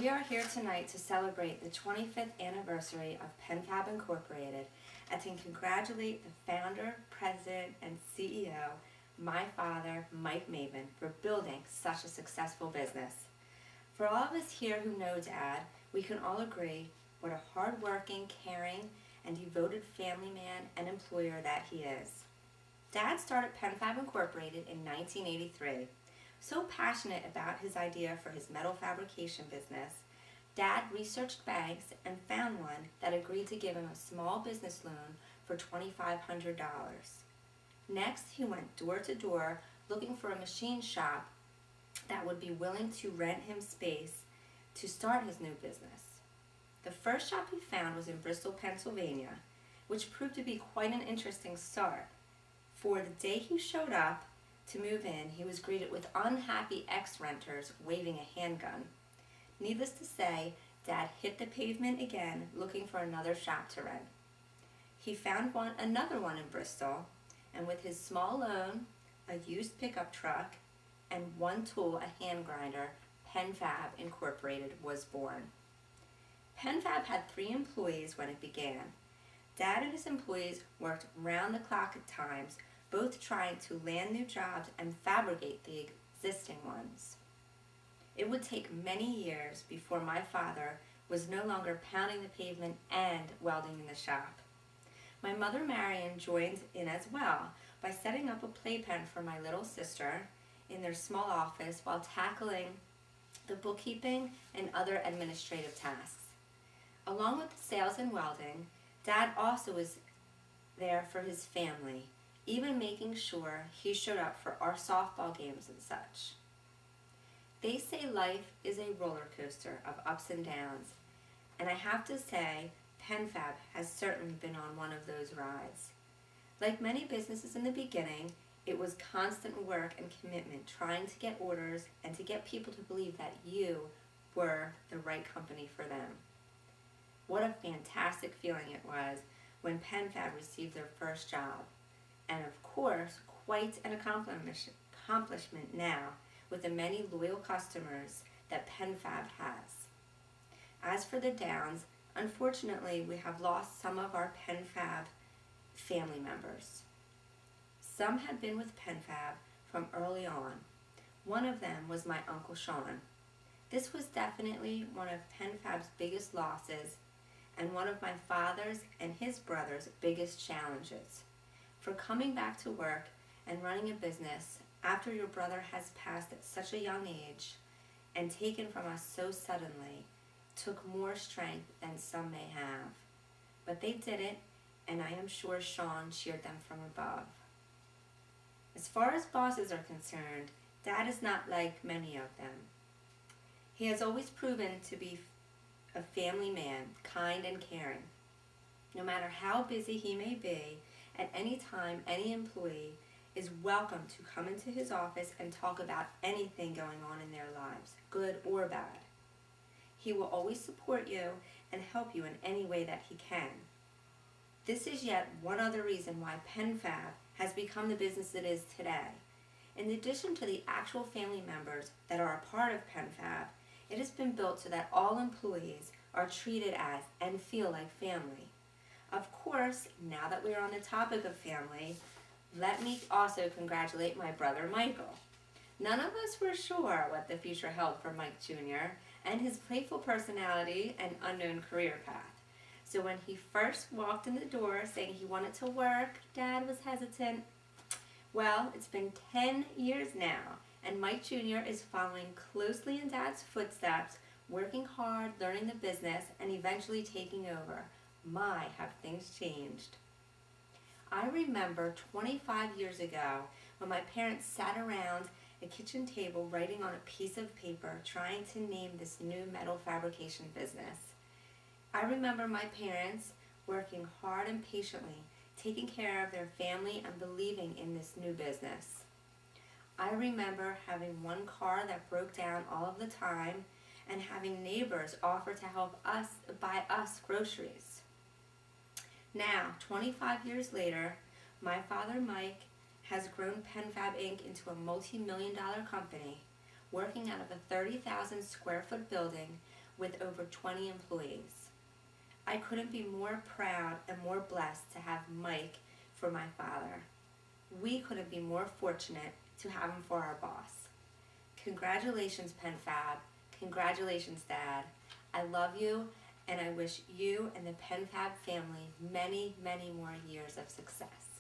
We are here tonight to celebrate the 25th anniversary of PenFab Incorporated and to congratulate the founder, president, and CEO, my father, Mike Maven, for building such a successful business. For all of us here who know Dad, we can all agree what a hard-working, caring, and devoted family man and employer that he is. Dad started PenFab Incorporated in 1983. So passionate about his idea for his metal fabrication business, Dad researched banks and found one that agreed to give him a small business loan for $2,500. Next, he went door to door looking for a machine shop that would be willing to rent him space to start his new business. The first shop he found was in Bristol, Pennsylvania, which proved to be quite an interesting start. For the day he showed up to move in, he was greeted with unhappy ex-renters waving a handgun. Needless to say, Dad hit the pavement again looking for another shop to rent. He found another one in Bristol, and with his small loan, a used pickup truck, and one tool, a hand grinder, PenFab Incorporated was born. PenFab had 3 employees when it began. Dad and his employees worked round the clock at times, both trying to land new jobs and fabricate the existing ones. It would take many years before my father was no longer pounding the pavement and welding in the shop. My mother Marion joined in as well by setting up a playpen for my little sister in their small office while tackling the bookkeeping and other administrative tasks. Along with the sales and welding, Dad also was there for his family, even making sure he showed up for our softball games and such. They say life is a roller coaster of ups and downs, and I have to say PenFab has certainly been on one of those rides. Like many businesses in the beginning, it was constant work and commitment trying to get orders and to get people to believe that you were the right company for them. What a fantastic feeling it was when PenFab received their first job. And of course, quite an accomplishment now with the many loyal customers that PenFab has. As for the downs, unfortunately, we have lost some of our PenFab family members. Some had been with PenFab from early on. One of them was my Uncle Sean. This was definitely one of PenFab's biggest losses and one of my father's and his brother's biggest challenges. For coming back to work and running a business after your brother has passed at such a young age and taken from us so suddenly took more strength than some may have. But they did it, and I am sure Sean cheered them from above. As far as bosses are concerned, Dad is not like many of them. He has always proven to be a family man, kind and caring. No matter how busy he may be, at any time, any employee is welcome to come into his office and talk about anything going on in their lives, good or bad. He will always support you and help you in any way that he can. This is yet one other reason why PenFab has become the business it is today. In addition to the actual family members that are a part of PenFab, it has been built so that all employees are treated as and feel like family. Of course, now that we are on the topic of family, let me also congratulate my brother Michael. None of us were sure what the future held for Mike Jr. and his playful personality and unknown career path. So when he first walked in the door saying he wanted to work, Dad was hesitant. Well, it's been 10 years now, and Mike Jr. is following closely in Dad's footsteps, working hard, learning the business, and eventually taking over. My, have things changed. I remember 25 years ago when my parents sat around a kitchen table writing on a piece of paper trying to name this new metal fabrication business. I remember my parents working hard and patiently, taking care of their family and believing in this new business. I remember having one car that broke down all of the time and having neighbors offer to help us buy us groceries. Now, 25 years later, my father Mike has grown PenFab Inc. into a multi-million-dollar company, working out of a 30,000 square foot building with over 20 employees. I couldn't be more proud and more blessed to have Mike for my father. We couldn't be more fortunate to have him for our boss. Congratulations, PenFab. Congratulations, Dad. I love you, and I wish you and the PenFab family many, many more years of success.